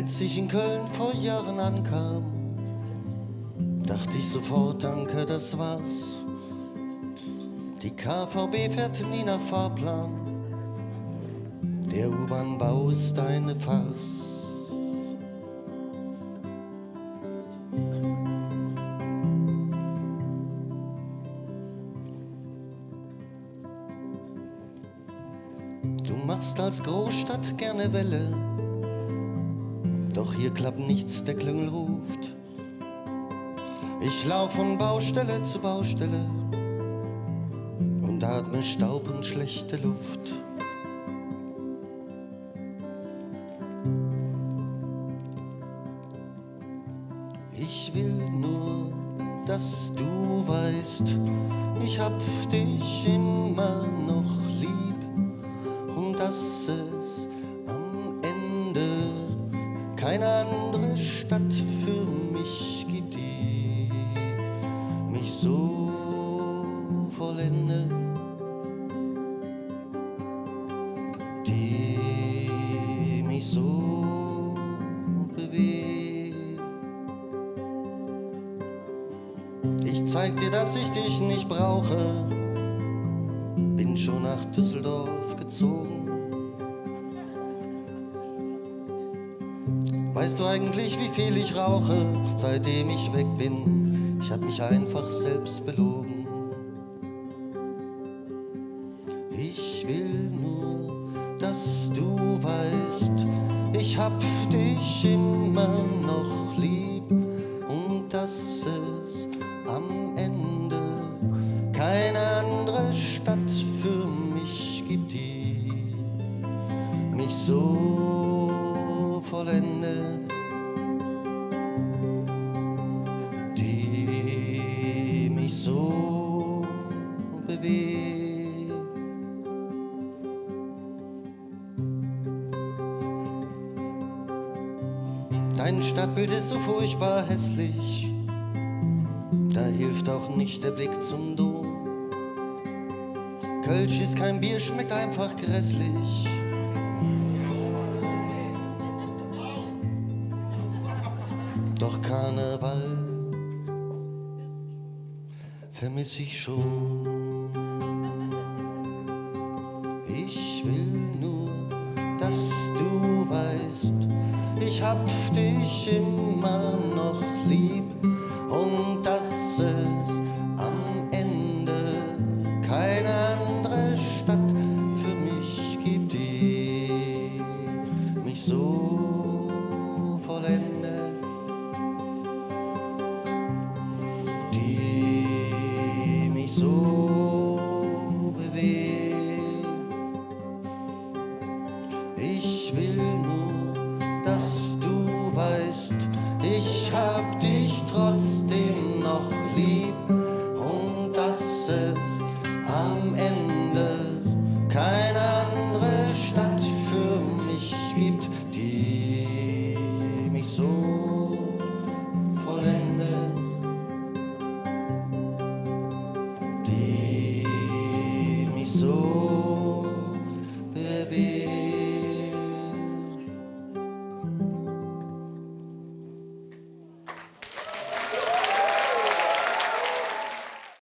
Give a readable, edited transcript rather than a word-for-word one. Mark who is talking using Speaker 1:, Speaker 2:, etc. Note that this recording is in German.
Speaker 1: Als ich in Köln vor Jahren ankam, dachte ich sofort, danke, das war's. Die KVB fährt nie nach Fahrplan, der U-Bahn-Bau ist eine Farce. Du machst als Großstadt gerne Welle, doch hier klappt nichts, der Klüngel ruft. Ich lauf von Baustelle zu Baustelle und atme Staub und schlechte Luft. Ich will nur, dass du weißt, ich hab dich immer noch lieb und dass es am Ende keine andere Stadt für mich gibt, die mich so vollendet, die mich so bewegt. Ich zeig dir, dass ich dich nicht brauche, bin schon nach Düsseldorf gezogen. Weißt du eigentlich, wie viel ich rauche, seitdem ich weg bin? Ich hab mich einfach selbst belogen. Ich will nur, dass du weißt, ich hab dich immer noch lieb und dass es am Ende keine andere Stadt für mich gibt, die mich so vollendet, die mich so bewegt. Dein Stadtbild ist so furchtbar hässlich, da hilft auch nicht der Blick zum Dom. Kölsch ist kein Bier, schmeckt einfach grässlich. Doch Karneval vermiss ich schon. Ich will nur, dass du weißt, ich hab dich immer noch lieb und dass es am Ende keine andere Stadt für mich gibt, die mich so vollendet, die mich so bewegt. Ich will nur, dass du weißt, ich hab dich trotzdem noch lieb